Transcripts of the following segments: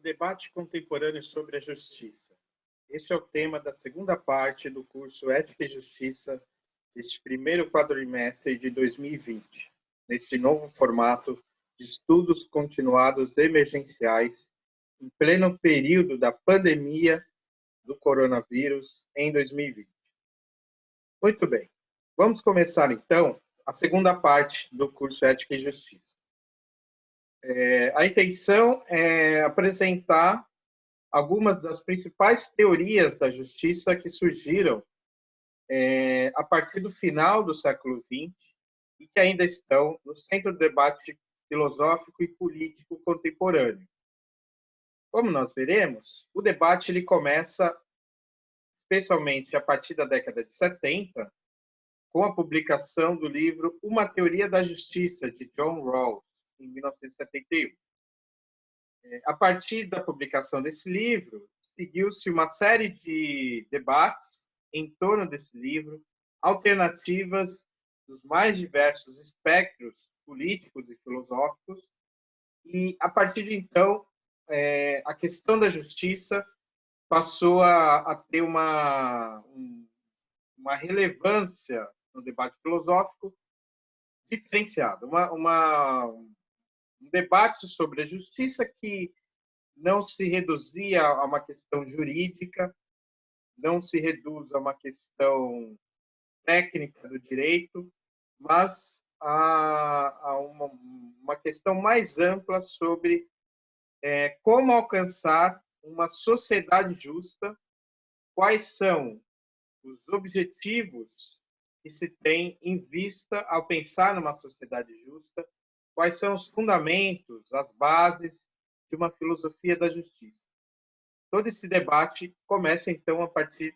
debate contemporâneo sobre a justiça. Este é o tema da segunda parte do curso Ética e Justiça deste primeiro quadrimestre de 2020, neste novo formato de estudos continuados emergenciais em pleno período da pandemia do coronavírus em 2020. Muito bem, vamos começar então a segunda parte do curso Ética e Justiça. A intenção é apresentar algumas das principais teorias da justiça que surgiram a partir do final do século XX e que ainda estão no centro do debate filosófico e político contemporâneo. Como nós veremos, o debate ele começa especialmente a partir da década de 70, com a publicação do livro Uma Teoria da Justiça, de John Rawls, em 1971. A partir da publicação desse livro, seguiu-se uma série de debates em torno desse livro, alternativas dos mais diversos espectros políticos e filosóficos, e, a partir de então, a questão da justiça passou a ter uma relevância no debate filosófico diferenciado, um debate sobre a justiça que não se reduzia a uma questão jurídica, não se reduz a uma questão técnica do direito, mas a uma questão mais ampla sobre como alcançar uma sociedade justa, quais são os objetivos que se tem em vista ao pensar numa sociedade justa, quais são os fundamentos, as bases de uma filosofia da justiça. Todo esse debate começa, então, a partir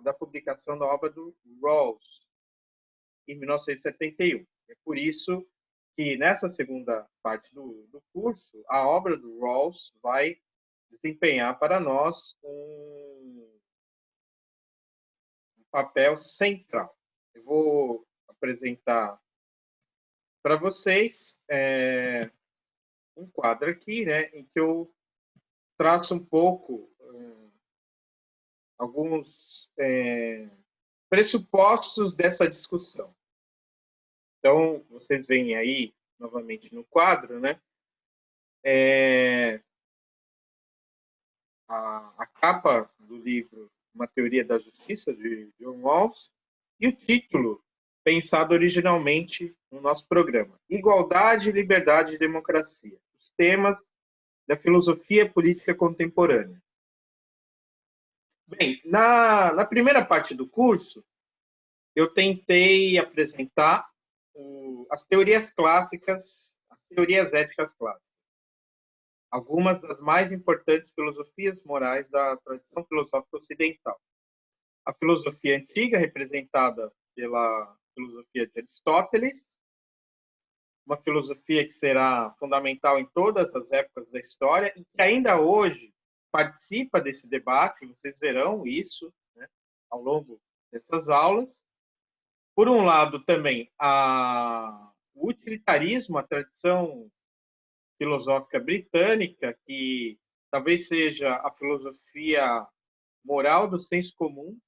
da publicação da obra do Rawls, em 1971. É por isso que, nessa segunda parte do curso, a obra do Rawls vai desempenhar para nós um papel central. Eu vou apresentar para vocês um quadro aqui, né, em que eu traço um pouco alguns pressupostos dessa discussão. Então, vocês veem aí, novamente no quadro, né, a capa do livro Uma Teoria da Justiça, de John Rawls, e o título, pensado originalmente no nosso programa: Igualdade, Liberdade e Democracia. Os temas da filosofia política contemporânea. Bem, na primeira parte do curso, eu tentei apresentar as teorias clássicas, as teorias éticas clássicas. Algumas das mais importantes filosofias morais da tradição filosófica ocidental. A filosofia antiga, representada pela filosofia de Aristóteles, uma filosofia que será fundamental em todas as épocas da história e que ainda hoje participa desse debate, vocês verão isso, né, ao longo dessas aulas. Por um lado, também, o utilitarismo, a tradição filosófica britânica, que talvez seja a filosofia moral do senso comum,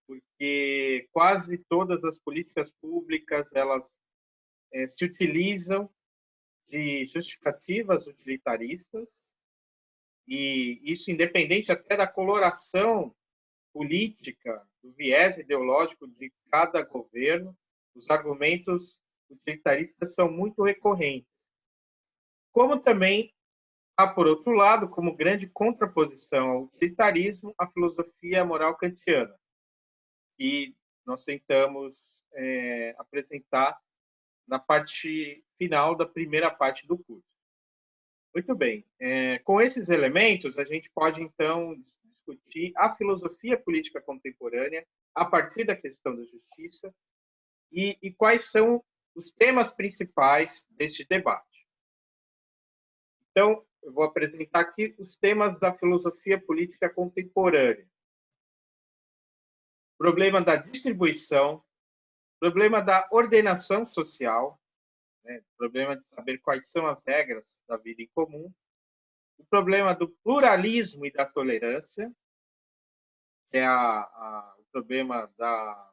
porque quase todas as políticas públicas elas se utilizam de justificativas utilitaristas, e isso independente até da coloração política, do viés ideológico de cada governo, os argumentos utilitaristas são muito recorrentes. Como também há, por outro lado, como grande contraposição ao utilitarismo, a filosofia moral kantiana, que nós tentamos apresentar na parte final da primeira parte do curso. Muito bem. Com esses elementos, a gente pode, então, discutir a filosofia política contemporânea a partir da questão da justiça e quais são os temas principais deste debate. Então, eu vou apresentar aqui os temas da filosofia política contemporânea. Problema da distribuição, problema da ordenação social, né, problema de saber quais são as regras da vida em comum, o o problema do pluralismo e da tolerância, que é o problema da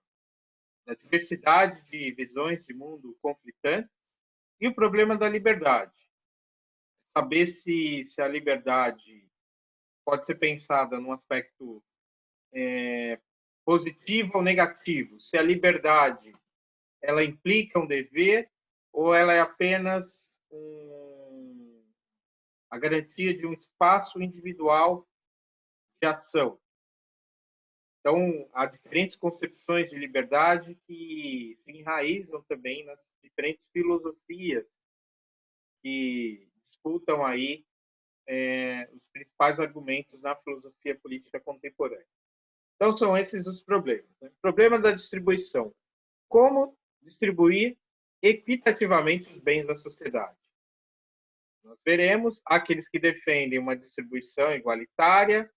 diversidade de visões de mundo conflitantes, e o problema da liberdade. Saber se a liberdade pode ser pensada num aspecto positivo ou negativo, se a liberdade ela implica um dever ou ela é apenas a garantia de um espaço individual de ação. Então, há diferentes concepções de liberdade que se enraizam também nas diferentes filosofias que disputam aí os principais argumentos na filosofia política contemporânea. Então, são esses os problemas. Né? Problema da distribuição. Como distribuir equitativamente os bens da sociedade? Nós veremos aqueles que defendem uma distribuição igualitária,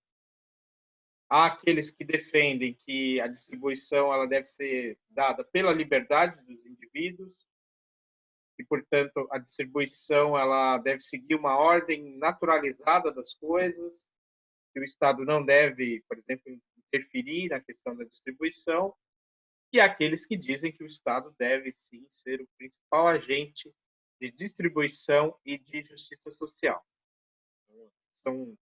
há aqueles que defendem que a distribuição ela deve ser dada pela liberdade dos indivíduos e, portanto, a distribuição ela deve seguir uma ordem naturalizada das coisas, que o Estado não deve, por exemplo, interferir na questão da distribuição, e aqueles que dizem que o Estado deve, sim, ser o principal agente de distribuição e de justiça social. São,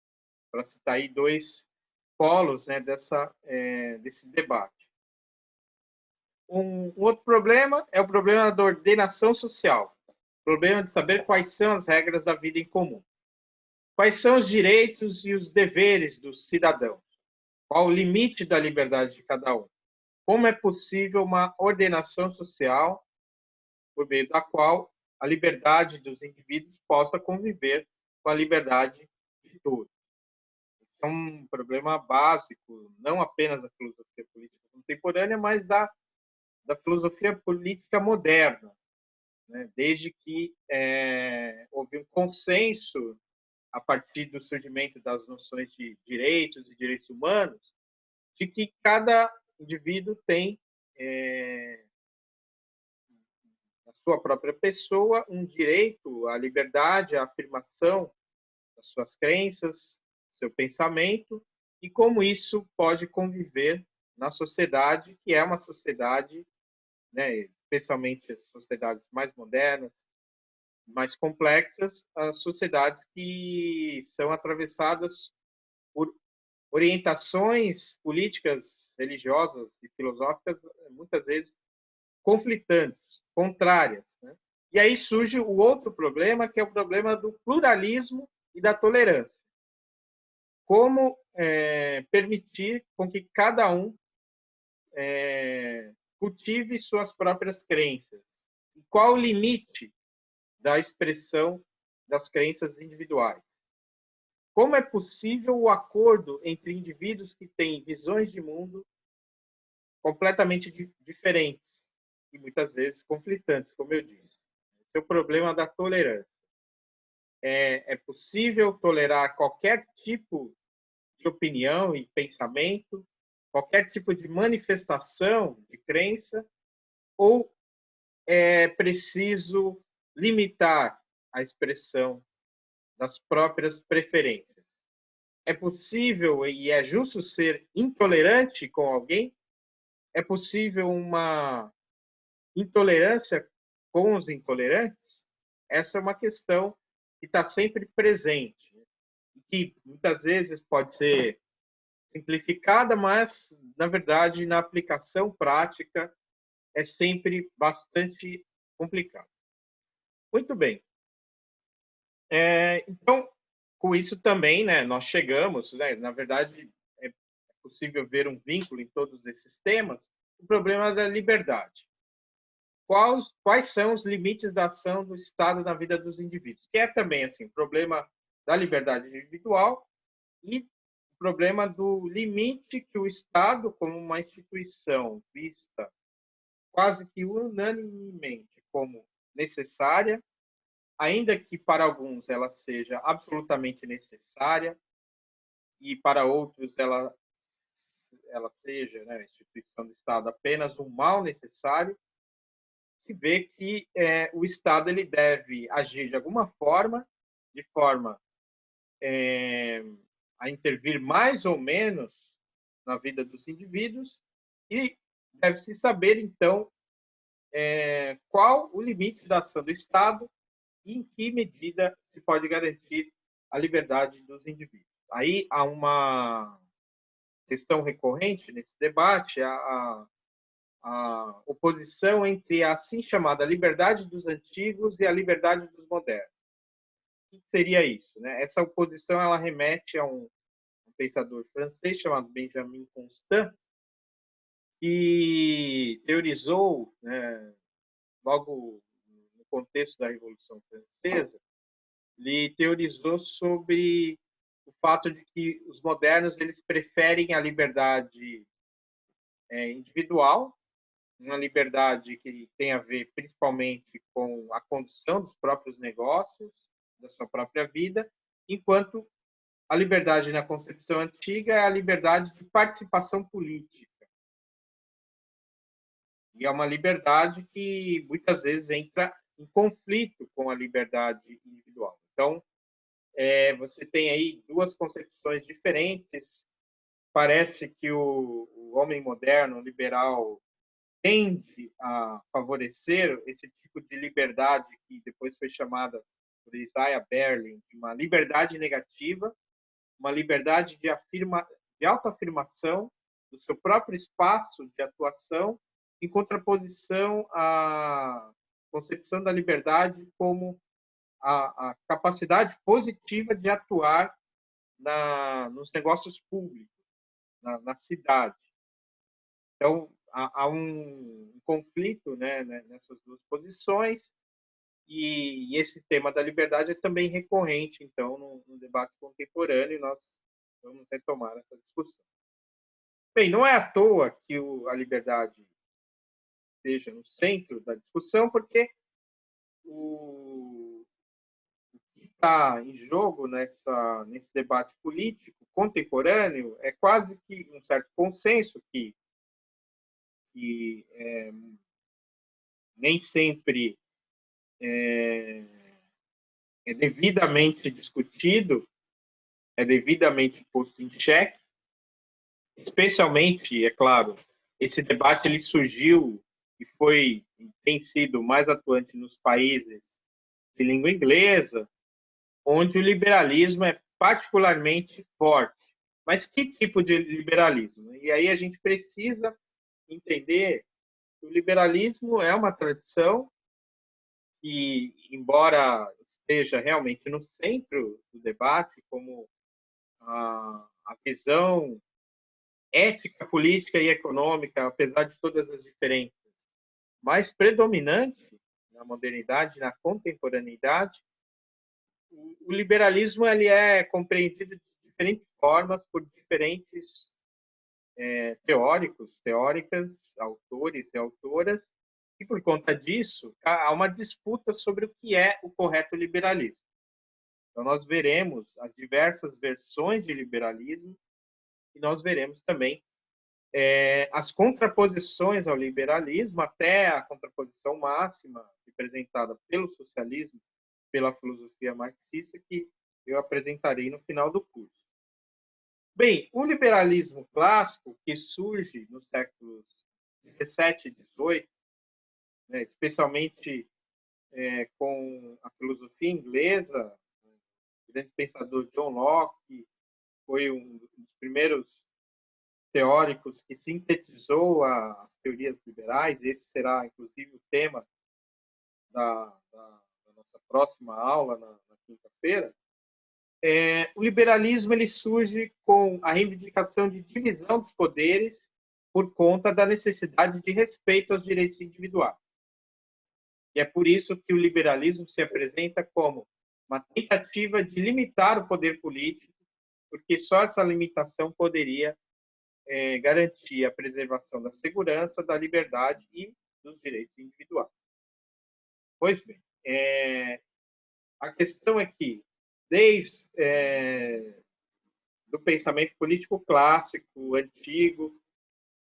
para citar aí, dois polos, né, desse debate. Um outro problema é o problema da ordenação social, o problema de saber quais são as regras da vida em comum. Quais são os direitos e os deveres dos cidadãos? Qual o limite da liberdade de cada um? Como é possível uma ordenação social por meio da qual a liberdade dos indivíduos possa conviver com a liberdade de todos? Esse é um problema básico, não apenas da filosofia política contemporânea, mas da filosofia política moderna, né? Desde que houve um consenso a partir do surgimento das noções de direitos e direitos humanos, de que cada indivíduo tem, na sua própria pessoa, um direito à liberdade, à afirmação das suas crenças, seu pensamento, e como isso pode conviver na sociedade, que é uma sociedade, né, especialmente as sociedades mais modernas, mais complexas, as sociedades que são atravessadas por orientações políticas, religiosas e filosóficas, muitas vezes conflitantes, contrárias. Né? E aí surge o outro problema, que é o problema do pluralismo e da tolerância. Como permitir com que cada um cultive suas próprias crenças? E qual o limite da expressão das crenças individuais? Como é possível o acordo entre indivíduos que têm visões de mundo completamente diferentes e muitas vezes conflitantes, como eu disse? Esse é o problema da tolerância. É possível tolerar qualquer tipo de opinião e pensamento, qualquer tipo de manifestação de crença, ou é preciso limitar a expressão das próprias preferências? É possível e é justo ser intolerante com alguém? É possível uma intolerância com os intolerantes? Essa é uma questão que está sempre presente, que muitas vezes pode ser simplificada, mas, na verdade, na aplicação prática, é sempre bastante complicado. Muito bem. Então, com isso também, né, nós chegamos, né, na verdade, é possível ver um vínculo em todos esses temas, o problema da liberdade. Quais são os limites da ação do Estado na vida dos indivíduos? Que é também assim, o problema da liberdade individual e o problema do limite que o Estado, como uma instituição vista quase que unanimemente como necessária, ainda que para alguns ela seja absolutamente necessária e para outros ela seja, né, a instituição do Estado, apenas um mal necessário, se vê que o Estado ele deve agir de alguma forma, de forma a intervir mais ou menos na vida dos indivíduos e deve-se saber, então, qual o limite da ação do Estado e em que medida se pode garantir a liberdade dos indivíduos. Aí há uma questão recorrente nesse debate, a oposição entre a assim chamada liberdade dos antigos e a liberdade dos modernos. O que seria isso? Né? Essa oposição ela remete a um pensador francês chamado Benjamin Constant, que teorizou, né, logo no contexto da Revolução Francesa, ele teorizou sobre o fato de que os modernos eles preferem a liberdade individual, uma liberdade que tem a ver principalmente com a condução dos próprios negócios, da sua própria vida, enquanto a liberdade na concepção antiga é a liberdade de participação política. E é uma liberdade que muitas vezes entra em conflito com a liberdade individual. Então, você tem aí duas concepções diferentes. Parece que o homem moderno, liberal, tende a favorecer esse tipo de liberdade que depois foi chamada por Isaiah Berlin de uma liberdade negativa, uma liberdade de autoafirmação do seu próprio espaço de atuação, em contraposição à concepção da liberdade como a capacidade positiva de atuar nos negócios públicos, na cidade. Então, há um conflito, né, nessas duas posições, e esse tema da liberdade é também recorrente, então, no debate contemporâneo, e nós vamos retomar essa discussão. Bem, não é à toa que a liberdade esteja no centro da discussão, porque o que está em jogo nesse debate político contemporâneo é quase que um certo consenso que nem sempre é devidamente discutido, é devidamente posto em xeque, especialmente, é claro, esse debate ele surgiu e tem sido mais atuante nos países de língua inglesa, onde o liberalismo é particularmente forte. Mas que tipo de liberalismo? E aí a gente precisa entender que o liberalismo é uma tradição que, embora esteja realmente no centro do debate, como a visão ética, política e econômica, apesar de todas as diferenças, mais predominante na modernidade, na contemporaneidade, o liberalismo ele é compreendido de diferentes formas por diferentes teóricos, teóricas, autores e autoras, e por conta disso há uma disputa sobre o que é o correto liberalismo. Então nós veremos as diversas versões de liberalismo e nós veremos também as contraposições ao liberalismo, até a contraposição máxima representada pelo socialismo, pela filosofia marxista, que eu apresentarei no final do curso. Bem, o liberalismo clássico, que surge nos séculos 17 e 18, né, especialmente com a filosofia inglesa, o grande pensador John Locke foi um dos primeiros teóricos que sintetizou as teorias liberais. Esse será, inclusive, o tema da nossa próxima aula, na quinta-feira. O liberalismo ele surge com a reivindicação de divisão dos poderes por conta da necessidade de respeito aos direitos individuais. E é por isso que o liberalismo se apresenta como uma tentativa de limitar o poder político, porque só essa limitação poderia garantir a preservação da segurança, da liberdade e dos direitos individuais. Pois bem, a questão é que, desde do pensamento político clássico, antigo,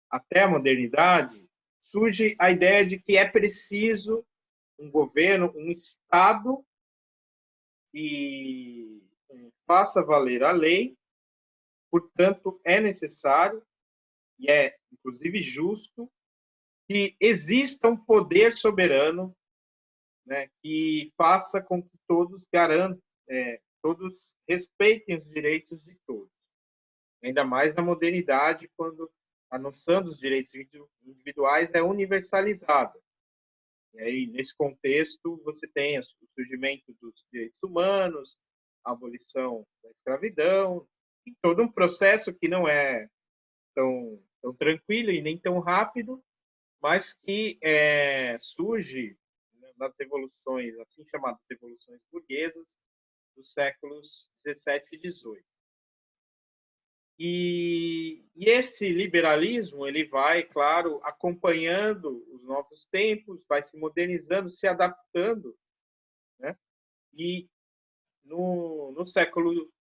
até a modernidade, surge a ideia de que é preciso um governo, um Estado e faça valer a lei, portanto, é necessário e é, inclusive, justo que exista um poder soberano, né, que faça com que todos garantam, todos respeitem os direitos de todos. Ainda mais na modernidade, quando a noção dos direitos individuais é universalizada. E aí, nesse contexto, você tem o surgimento dos direitos humanos, a abolição da escravidão, e todo um processo que não é tão tranquilo e nem tão rápido, mas que surge nas revoluções, assim chamadas revoluções burguesas, dos séculos 17 e 18. E esse liberalismo ele vai, claro, acompanhando os novos tempos, vai se modernizando, se adaptando, né? E no século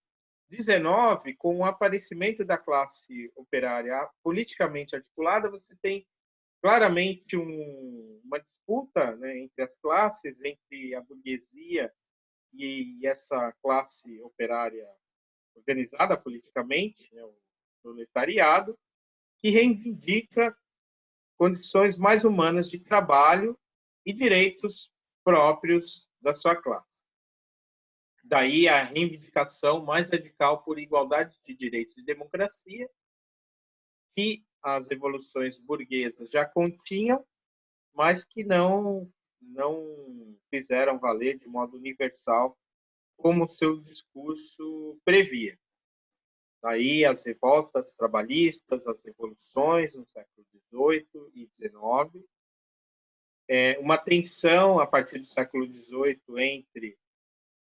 XIX, com o aparecimento da classe operária politicamente articulada, você tem claramente uma disputa, né, entre as classes, entre a burguesia e essa classe operária organizada politicamente, né, o proletariado, que reivindica condições mais humanas de trabalho e direitos próprios da sua classe. Daí a reivindicação mais radical por igualdade de direitos e democracia, que as revoluções burguesas já continham, mas que não fizeram valer de modo universal como seu discurso previa. Daí as revoltas trabalhistas, as revoluções no século XVIII e XIX, uma tensão a partir do século XVIII entre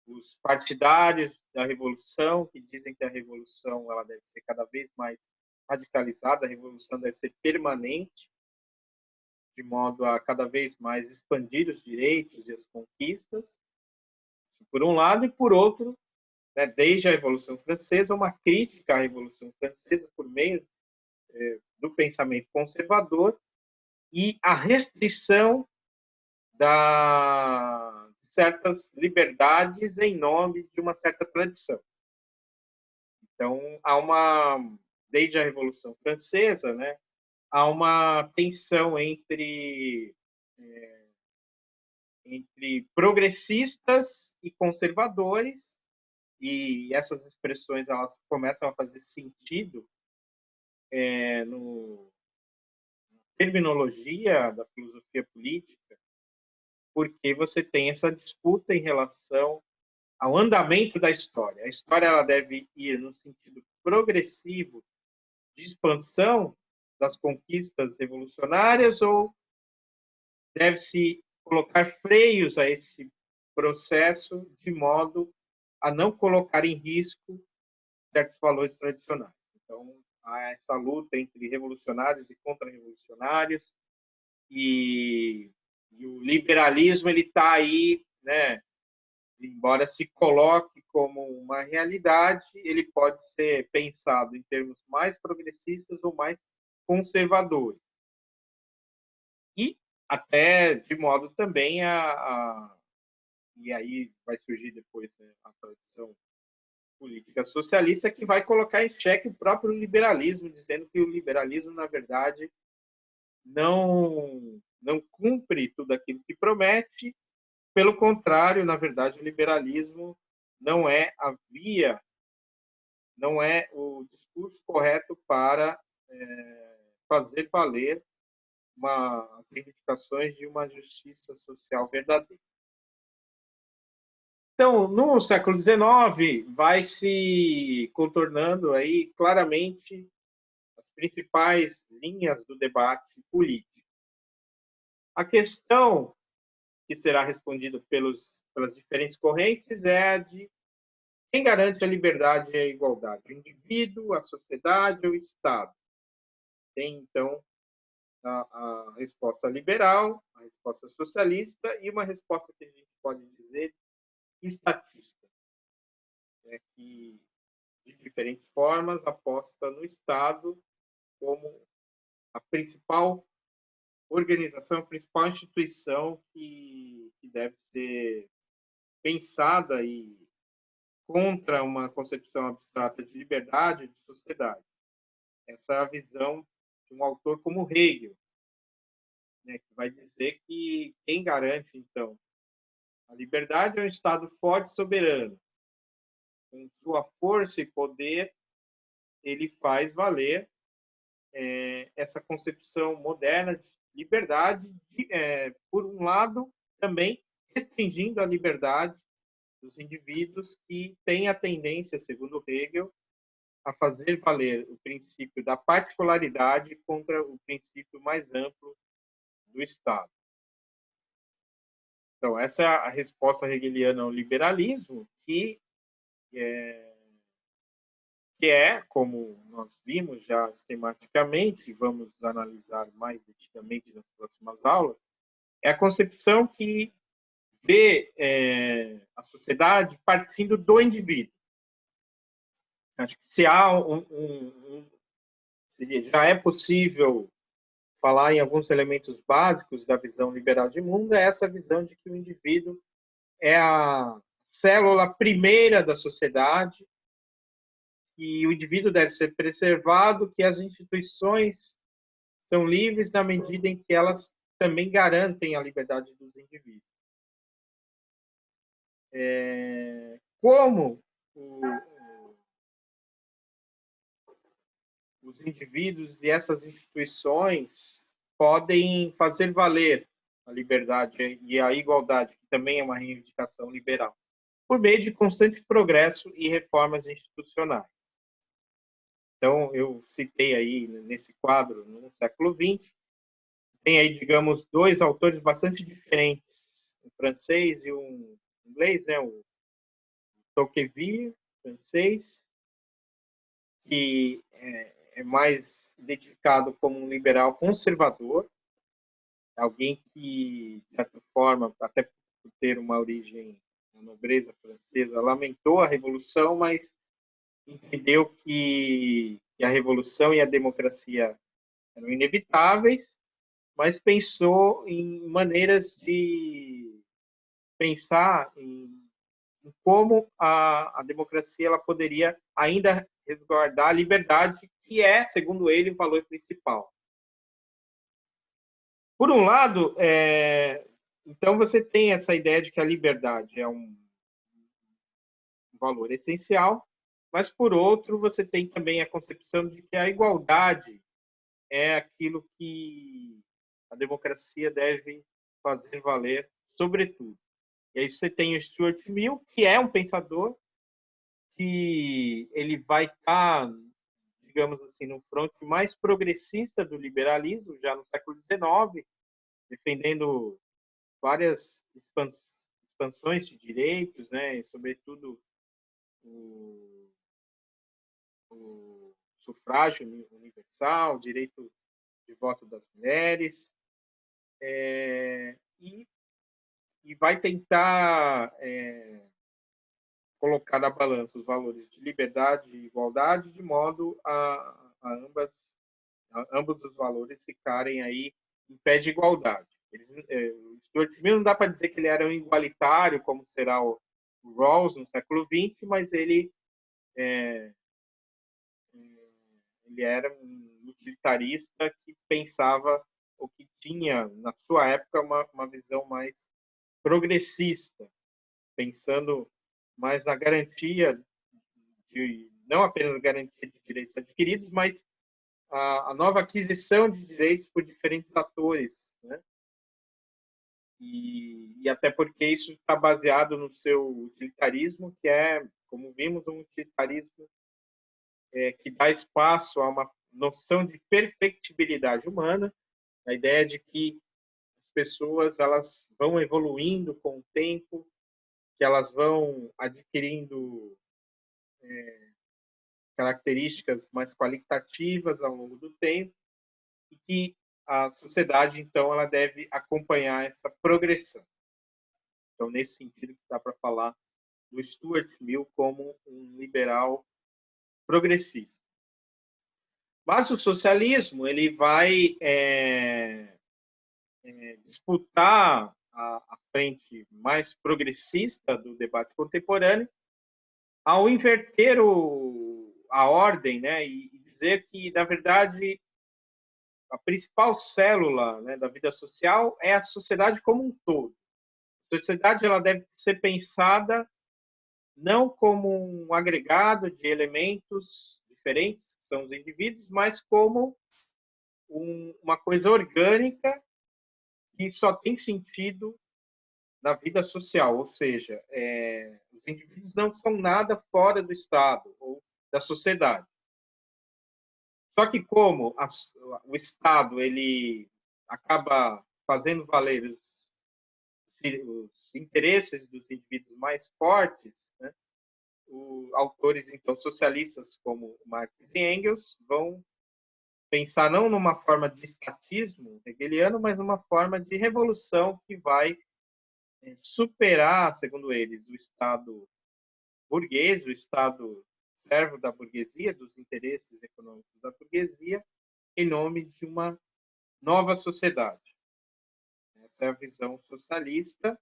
os partidários da revolução, que dizem que a revolução ela deve ser cada vez mais radicalizada, a revolução deve ser permanente, de modo a cada vez mais expandir os direitos e as conquistas, por um lado, e por outro, né, desde a Revolução Francesa, uma crítica à Revolução Francesa por meio do pensamento conservador e a restrição de certas liberdades em nome de uma certa tradição. Então, desde a Revolução Francesa, né, há uma tensão entre progressistas e conservadores, e essas expressões elas começam a fazer sentido no terminologia da filosofia política, porque você tem essa disputa em relação ao andamento da história. A história ela deve ir no sentido progressivo de expansão das conquistas revolucionárias ou deve-se colocar freios a esse processo de modo a não colocar em risco certos valores tradicionais. Então, há essa luta entre revolucionários e contra-revolucionários, e o liberalismo ele está aí, né? Embora se coloque como uma realidade, ele pode ser pensado em termos mais progressistas ou mais conservadores. E até de modo também e aí vai surgir depois, né, a tradição política socialista que vai colocar em xeque o próprio liberalismo, dizendo que o liberalismo, na verdade, não cumpre tudo aquilo que promete. Pelo contrário, na verdade, o liberalismo não é a via, não é o discurso correto para fazer valer as reivindicações de uma justiça social verdadeira. Então, no século XIX, vai se contornando aí claramente as principais linhas do debate político. A questão que será respondida pelas diferentes correntes é a de quem garante a liberdade e a igualdade, o indivíduo, a sociedade ou o Estado. Tem, então, a resposta liberal, a resposta socialista e uma resposta que a gente pode dizer estatista, né, que de diferentes formas aposta no Estado como a principal organização, a principal instituição que deve ser pensada e contra uma concepção abstrata de liberdade e de sociedade. Essa é a visão de um autor como Hegel, né, que vai dizer que quem garante, então, a liberdade é um Estado forte e soberano. Com sua força e poder, ele faz valer essa concepção moderna de liberdade, por um lado, também restringindo a liberdade dos indivíduos que têm a tendência, segundo Hegel, a fazer valer o princípio da particularidade contra o princípio mais amplo do Estado. Então, essa é a resposta hegeliana ao liberalismo, que como nós vimos já sistematicamente, e vamos analisar mais detidamente nas próximas aulas, é a concepção que vê a sociedade partindo do indivíduo. Acho que se há se já é possível falar em alguns elementos básicos da visão liberal de mundo, é essa visão de que o indivíduo é a célula primeira da sociedade, que o indivíduo deve ser preservado, que as instituições são livres na medida em que elas também garantem a liberdade dos indivíduos. Como os indivíduos e essas instituições podem fazer valer a liberdade e a igualdade, que também é uma reivindicação liberal, por meio de constante progresso e reformas institucionais. Então, eu citei aí nesse quadro, no século XX, tem aí, digamos, dois autores bastante diferentes, um francês e um inglês, né? O Tocqueville, francês, que é mais identificado como um liberal conservador, alguém que, de certa forma, até por ter uma origem na nobreza francesa, lamentou a Revolução, mas entendeu que a Revolução e a democracia eram inevitáveis, mas pensou em maneiras de pensar em como a democracia ela poderia ainda resguardar a liberdade, que é, segundo ele, o valor principal. Por um lado, então você tem essa ideia de que a liberdade é um valor essencial, mas, por outro, você tem também a concepção de que a igualdade é aquilo que a democracia deve fazer valer, sobretudo. E aí você tem o Stuart Mill, que é um pensador que ele vai estar, digamos assim, no fronte mais progressista do liberalismo, já no século XIX, defendendo várias expansões de direitos, né, e sobretudo o sufrágio universal, o direito de voto das mulheres, e vai tentar colocar na balança os valores de liberdade e igualdade, de modo a ambos os valores ficarem aí em pé de igualdade. O Stuart Mill não dá para dizer que ele era um igualitário, como será o Rawls no século XX, mas ele era um utilitarista que pensava ou que tinha, na sua época, uma visão mais progressista, pensando mais na garantia não apenas a garantia de direitos adquiridos, mas a nova aquisição de direitos por diferentes atores, né? E até porque isso está baseado no seu utilitarismo, que é, como vimos, um utilitarismo que dá espaço a uma noção de perfectibilidade humana, a ideia de que as pessoas elas vão evoluindo com o tempo, que elas vão adquirindo características mais qualitativas ao longo do tempo e que a sociedade, então, ela deve acompanhar essa progressão. Então, nesse sentido, dá para falar do Stuart Mill como um liberal progressista. Mas o socialismo ele vai disputar a frente mais progressista do debate contemporâneo ao inverter a ordem, né, e dizer que, na verdade, a principal célula, né, da vida social é a sociedade como um todo. A sociedade ela deve ser pensada não como um agregado de elementos diferentes, que são os indivíduos, mas como uma coisa orgânica que só tem sentido na vida social, ou seja, os indivíduos não são nada fora do Estado ou da sociedade. Só que como o Estado ele acaba fazendo valer os interesses dos indivíduos mais fortes, né, autores então socialistas como Marx e Engels vão pensar não numa forma de estatismo hegeliano, mas numa forma de revolução que vai superar, segundo eles, o Estado burguês, o Estado servo da burguesia, dos interesses econômicos da burguesia, em nome de uma nova sociedade. Essa é a visão socialista,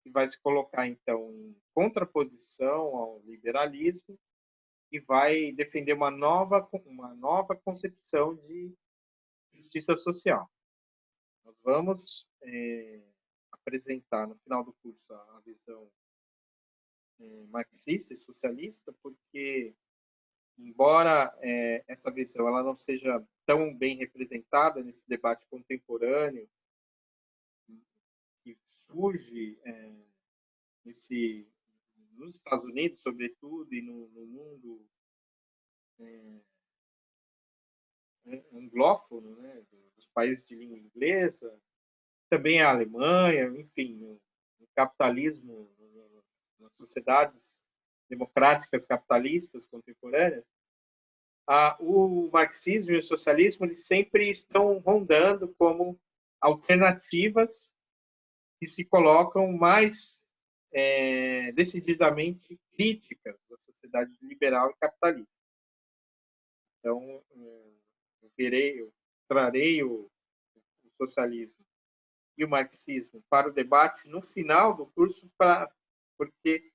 que vai se colocar, então, em contraposição ao liberalismo e vai defender uma nova concepção de justiça social. Nós vamos apresentar, no final do curso, a visão marxista e socialista, porque, embora essa visão ela não seja tão bem representada nesse debate contemporâneo, que surge nos Estados Unidos, sobretudo, e no mundo anglófono, né, dos países de língua inglesa, também a Alemanha, enfim, no capitalismo, nas sociedades democráticas capitalistas contemporâneas, o marxismo e o socialismo eles sempre estão rondando como alternativas que se colocam mais decididamente críticas da sociedade liberal e capitalista. Então, eu trarei o socialismo e o marxismo para o debate no final do curso, porque,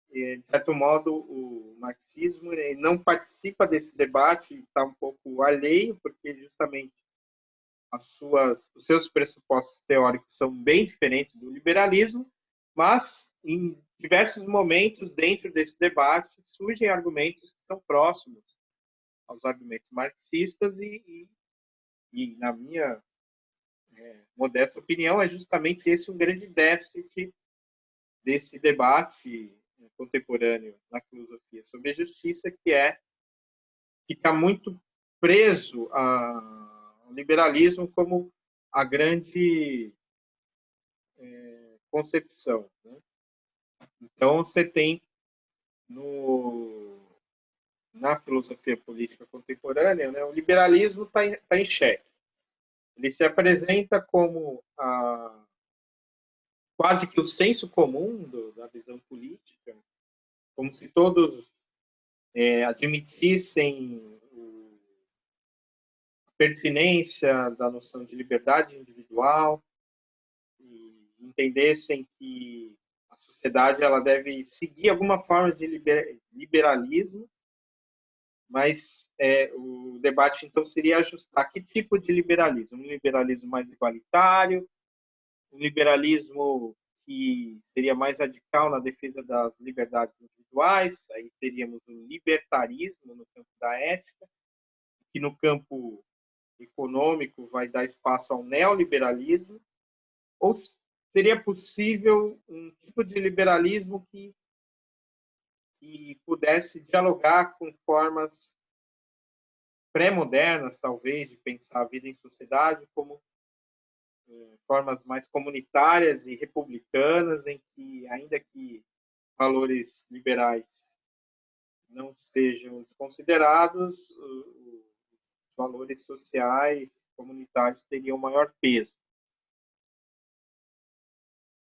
de certo modo, o marxismo não participa desse debate, está um pouco alheio, porque justamente os seus pressupostos teóricos são bem diferentes do liberalismo, mas em diversos momentos dentro desse debate surgem argumentos que são próximos aos argumentos marxistas e na minha modesta opinião, é justamente esse um grande déficit desse debate contemporâneo na filosofia sobre a justiça, que é ficar muito preso ao liberalismo como a grande concepção, né? Então, você tem na filosofia política contemporânea, né, o liberalismo está em xeque. Ele se apresenta como quase que o senso comum da visão política, como se todos admitissem a pertinência da noção de liberdade individual e entendessem que a sociedade ela deve seguir alguma forma de liberalismo, mas o debate então seria ajustar que tipo de liberalismo? Um liberalismo mais igualitário, um liberalismo que seria mais radical na defesa das liberdades individuais, aí teríamos o libertarismo no campo da ética, que no campo econômico vai dar espaço ao neoliberalismo, ou seria possível um tipo de liberalismo que pudesse dialogar com formas pré-modernas, talvez, de pensar a vida em sociedade, como formas mais comunitárias e republicanas, em que, ainda que valores liberais não sejam desconsiderados, os valores sociais, comunitários, teriam maior peso.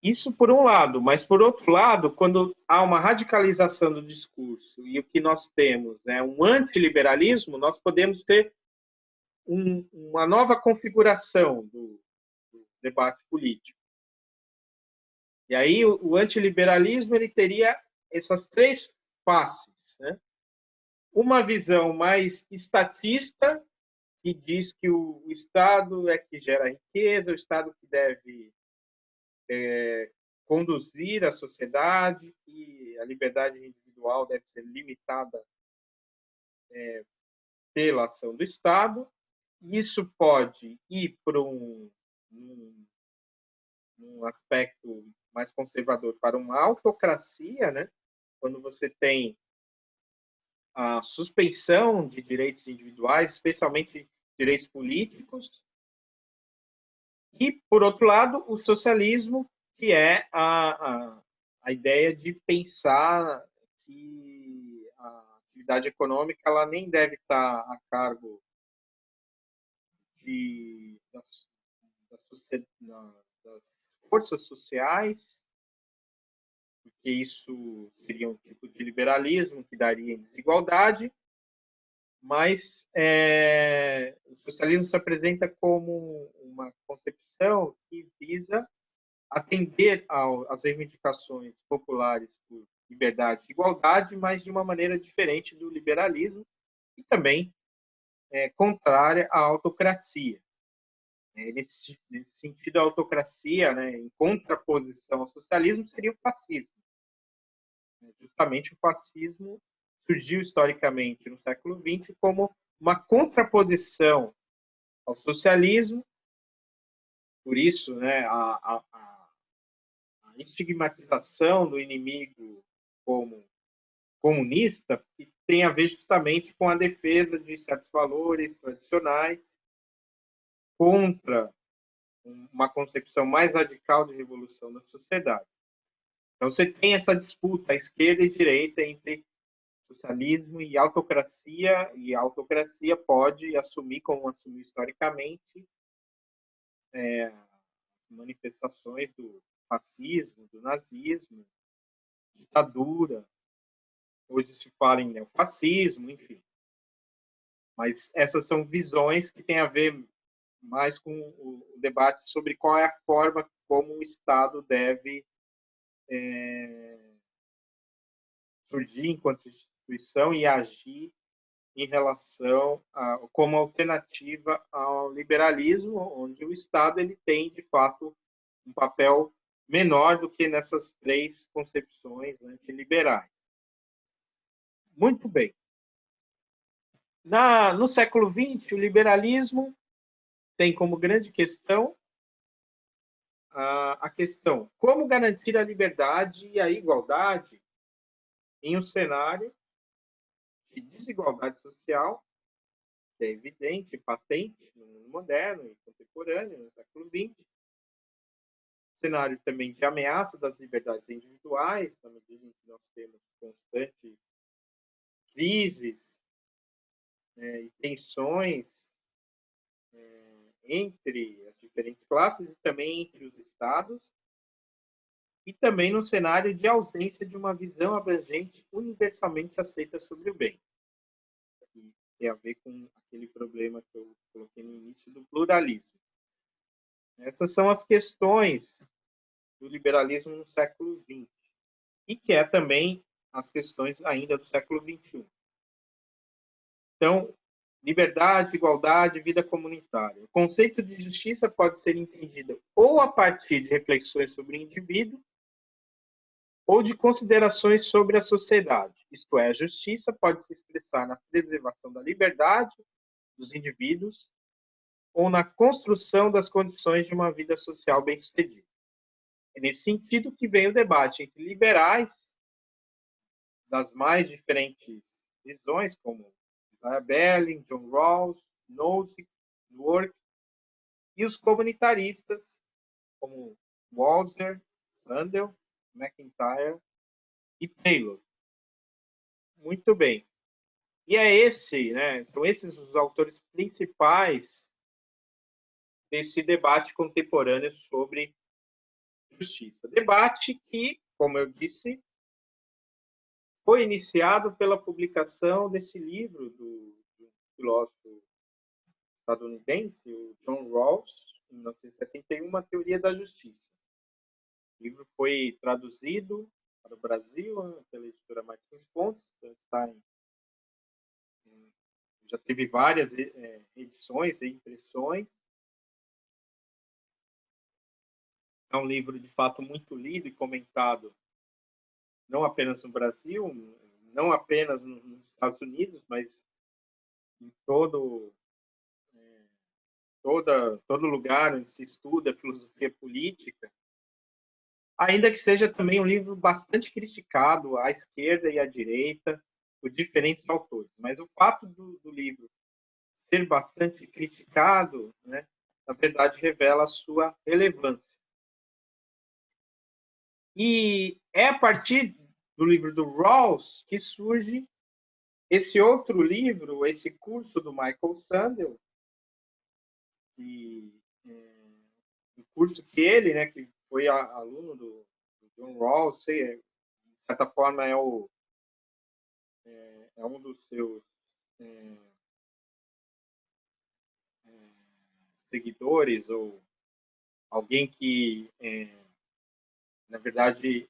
Isso por um lado, mas por outro lado, quando há uma radicalização do discurso e o que nós temos é um antiliberalismo, nós podemos ter uma nova configuração do debate político. E aí o antiliberalismo ele teria essas três faces, né? Uma visão mais estatista, que diz que o Estado é que gera riqueza, o Estado que deve conduzir a sociedade, que a liberdade individual deve ser limitada pela ação do Estado. Isso pode ir para um aspecto mais conservador, para uma autocracia, né? Quando você tem a suspensão de direitos individuais, especialmente direitos políticos, e, por outro lado, o socialismo, que é a ideia de pensar que a atividade econômica ela nem deve estar a cargo das forças sociais, porque isso seria um tipo de liberalismo que daria desigualdade, mas o socialismo se apresenta como uma concepção que visa atender às reivindicações populares por liberdade e igualdade, mas de uma maneira diferente do liberalismo e também contrária à autocracia. Nesse sentido, a autocracia, né, em contraposição ao socialismo, seria o fascismo. Justamente o fascismo surgiu historicamente no século XX como uma contraposição ao socialismo. Por isso, né, a estigmatização do inimigo como comunista, que tem a ver justamente com a defesa de certos valores tradicionais contra uma concepção mais radical de revolução da sociedade. Então, você tem essa disputa, esquerda e direita, entre socialismo e a autocracia pode assumir, como assumiu historicamente, manifestações do fascismo, do nazismo, ditadura. Hoje se fala em neofascismo, enfim. Mas essas são visões que têm a ver mais com o debate sobre qual é a forma como o Estado deve surgir enquanto instituição e agir em relação como alternativa ao liberalismo, onde o Estado ele tem, de fato, um papel menor do que nessas três concepções antiliberais. Muito bem. No século XX, o liberalismo tem como grande questão a questão como garantir a liberdade e a igualdade em um cenário de desigualdade social, que é evidente, patente no mundo moderno e contemporâneo, no século XX. Cenário também de ameaça das liberdades individuais, na medida em que nós temos constantes crises e tensões entre as diferentes classes e também entre os estados, e também no cenário de ausência de uma visão abrangente universalmente aceita sobre o bem. Que tem a ver com aquele problema que eu coloquei no início do pluralismo. Essas são as questões do liberalismo no século XX, e que é também as questões ainda do século XXI. Então, liberdade, igualdade, vida comunitária. O conceito de justiça pode ser entendido ou a partir de reflexões sobre o indivíduo, ou de considerações sobre a sociedade. Isto é, a justiça pode se expressar na preservação da liberdade dos indivíduos ou na construção das condições de uma vida social bem-sucedida. É nesse sentido que vem o debate entre liberais das mais diferentes visões, como Isaiah Berlin, John Rawls, Nozick, Dworkin, e os comunitaristas, como Walzer, Sandel, McIntyre e Taylor. Muito bem. E são esses os autores principais desse debate contemporâneo sobre justiça. Debate que, como eu disse, foi iniciado pela publicação desse livro do filósofo estadunidense, o John Rawls, em 1971, A Teoria da Justiça. O livro foi traduzido para o Brasil, né, pela editora Martins Pontes, já teve várias edições e impressões. É um livro, de fato, muito lido e comentado, não apenas no Brasil, não apenas nos Estados Unidos, mas em todo lugar onde se estuda filosofia política, ainda que seja também um livro bastante criticado à esquerda e à direita por diferentes autores. Mas o fato do livro ser bastante criticado, né, na verdade, revela a sua relevância. E é a partir do livro do Rawls que surge esse outro livro, esse curso do Michael Sandel, um curso que ele, né, que foi aluno do John Rawls, de certa forma é um dos seus seguidores, ou alguém que, na verdade,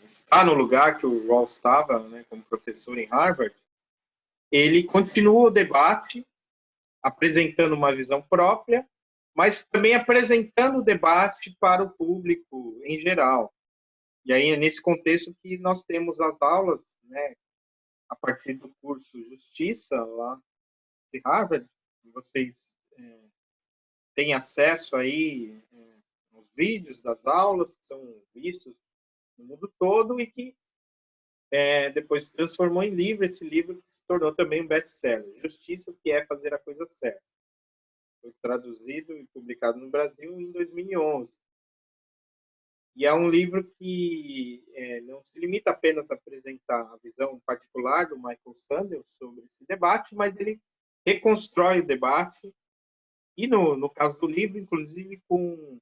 está no lugar que o Rawls estava, né, como professor em Harvard. Ele continua o debate, apresentando uma visão própria, mas também apresentando o debate para o público em geral. E aí é nesse contexto que nós temos as aulas, né, a partir do curso Justiça, lá de Harvard. Vocês têm acesso aí aos vídeos das aulas, que são vistos no mundo todo, e que depois se transformou em livro, esse livro que se tornou também um best-seller, Justiça, que é fazer a coisa certa. Foi traduzido e publicado no Brasil em 2011. E é um livro que não se limita apenas a apresentar a visão particular do Michael Sandel sobre esse debate, mas ele reconstrói o debate, e no caso do livro, inclusive, com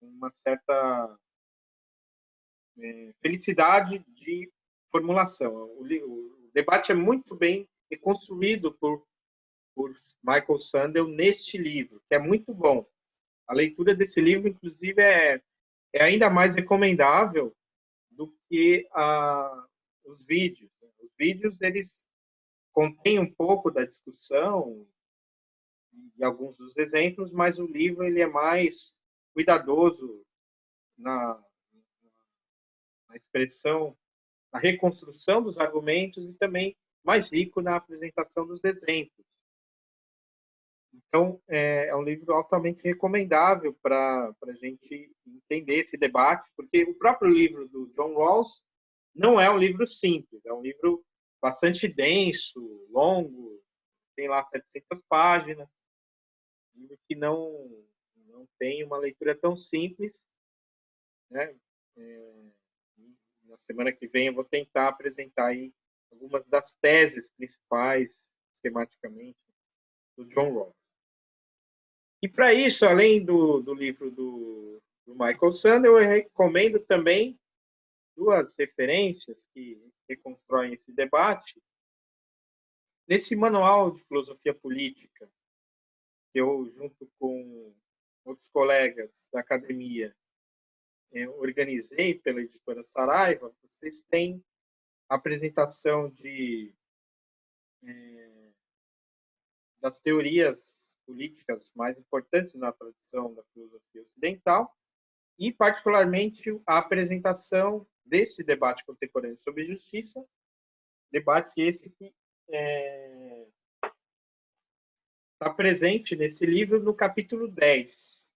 uma certa felicidade de formulação. O debate é muito bem reconstruído por Michael Sandel neste livro, que é muito bom. A leitura desse livro, inclusive, é ainda mais recomendável do que os vídeos. Os vídeos, eles contêm um pouco da discussão e alguns dos exemplos, mas o livro ele é mais cuidadoso na expressão, na reconstrução dos argumentos, e também mais rico na apresentação dos exemplos. Então, é um livro altamente recomendável para a gente entender esse debate, porque o próprio livro do John Rawls não é um livro simples, é um livro bastante denso, longo, tem lá 700 páginas, um livro que não tem uma leitura tão simples, né? Na semana que vem eu vou tentar apresentar aí algumas das teses principais, esquematicamente, do John Rawls. E para isso, além do livro do Michael Sandel, eu recomendo também duas referências que reconstroem esse debate. Nesse manual de filosofia política, que eu, junto com outros colegas da academia, organizei pela editora Saraiva, vocês têm a apresentação das teorias políticas mais importantes na tradição da filosofia ocidental, e, particularmente, a apresentação desse debate contemporâneo sobre justiça, debate esse que está presente nesse livro no capítulo 10,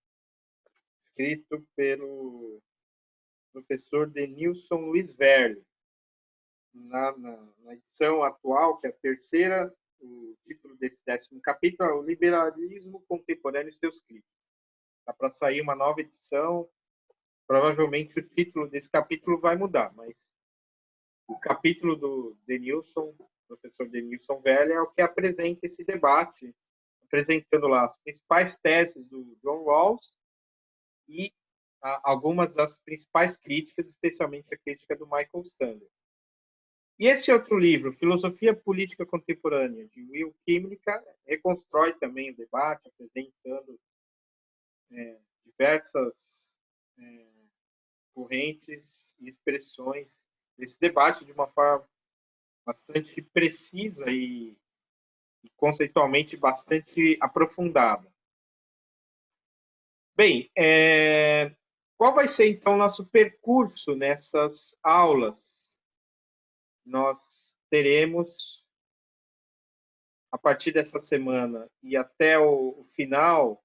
escrito pelo professor Denilson Luiz Verli. Na edição atual, que é a terceira, o título desse 10º capítulo é O Liberalismo Contemporâneo e seus Críticos. Está para sair uma nova edição. Provavelmente o título desse capítulo vai mudar, mas o capítulo do Denilson, professor Denilson Verli, é o que apresenta esse debate, apresentando lá as principais teses do John Rawls e algumas das principais críticas, especialmente a crítica do Michael Sandel. E esse outro livro, Filosofia Política Contemporânea, de Will Kimmlicka, reconstrói também o debate, apresentando diversas correntes e expressões desse debate de uma forma bastante precisa e conceitualmente bastante aprofundada. Bem, qual vai ser, então, o nosso percurso nessas aulas? Nós teremos, a partir dessa semana e até o final,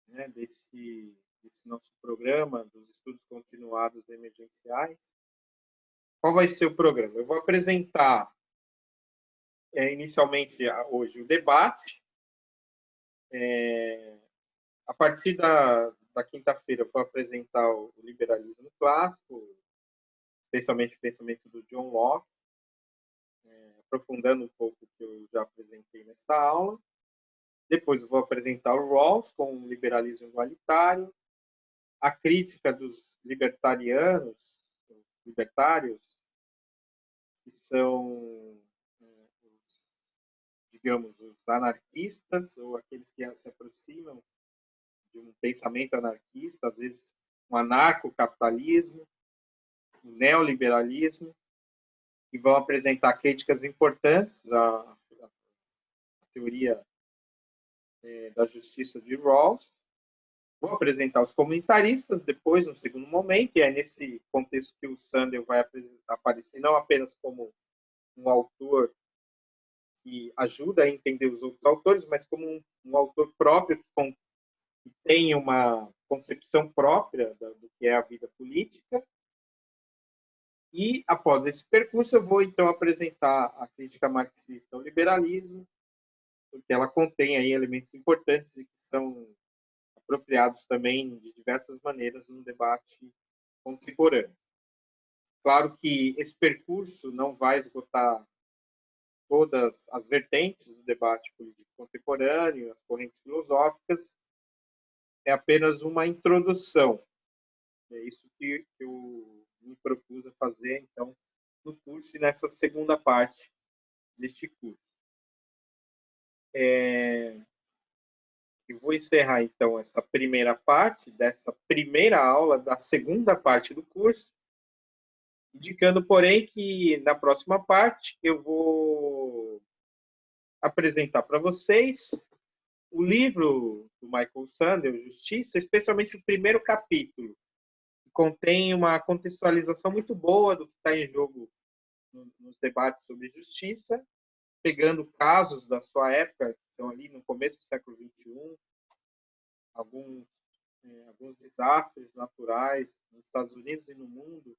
né, desse nosso programa dos estudos continuados emergenciais, qual vai ser o programa? Eu vou apresentar, inicialmente, hoje, o debate. A partir da quinta-feira, eu vou apresentar o liberalismo clássico, especialmente o pensamento do John Locke, aprofundando um pouco o que eu já apresentei nessa aula. Depois eu vou apresentar o Rawls com o liberalismo igualitário, a crítica dos libertários, que são, digamos, os anarquistas, ou aqueles que se aproximam de um pensamento anarquista, às vezes um anarcocapitalismo, um neoliberalismo, que vão apresentar críticas importantes à teoria da justiça de Rawls. Vou apresentar os comunitaristas depois, no segundo momento, e é nesse contexto que o Sandel vai aparecer não apenas como um autor que ajuda a entender os outros autores, mas como um autor próprio que tem uma concepção própria do que é a vida política. E, após esse percurso, eu vou, então, apresentar a crítica marxista ao liberalismo, porque ela contém aí elementos importantes e que são apropriados também de diversas maneiras no debate contemporâneo. Claro que esse percurso não vai esgotar todas as vertentes do debate político contemporâneo, as correntes filosóficas, é apenas uma introdução. É isso que eu me propus a fazer, então, no curso e nessa segunda parte deste curso. Eu vou encerrar, então, essa primeira parte, dessa primeira aula da segunda parte do curso, indicando, porém, que na próxima parte eu vou apresentar para vocês o livro do Michael Sandel, Justiça, especialmente o primeiro capítulo, que contém uma contextualização muito boa do que está em jogo nos debates sobre justiça, pegando casos da sua época, que são ali no começo do século XXI, alguns desastres naturais nos Estados Unidos e no mundo,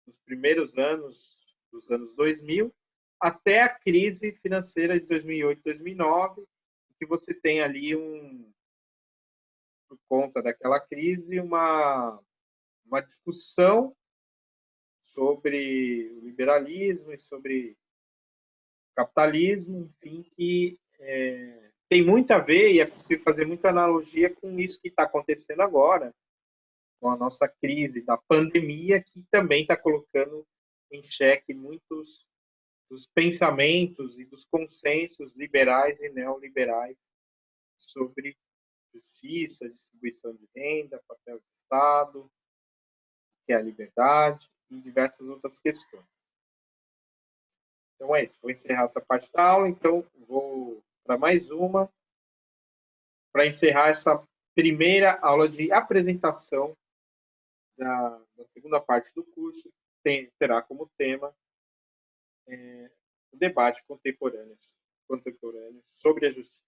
nos primeiros anos dos anos 2000, até a crise financeira de 2008, 2009, que você tem ali, por conta daquela crise, uma discussão sobre o liberalismo e sobre o capitalismo, enfim, que tem muito a ver, e é possível fazer muita analogia com isso que está acontecendo agora, com a nossa crise da pandemia, que também está colocando em xeque muitos dos pensamentos e dos consensos liberais e neoliberais sobre justiça, distribuição de renda, papel do Estado, que é a liberdade e diversas outras questões. Então é isso, vou encerrar essa parte da aula, então vou para mais uma, para encerrar essa primeira aula de apresentação da segunda parte do curso, terá como tema o debate contemporâneo sobre a justiça.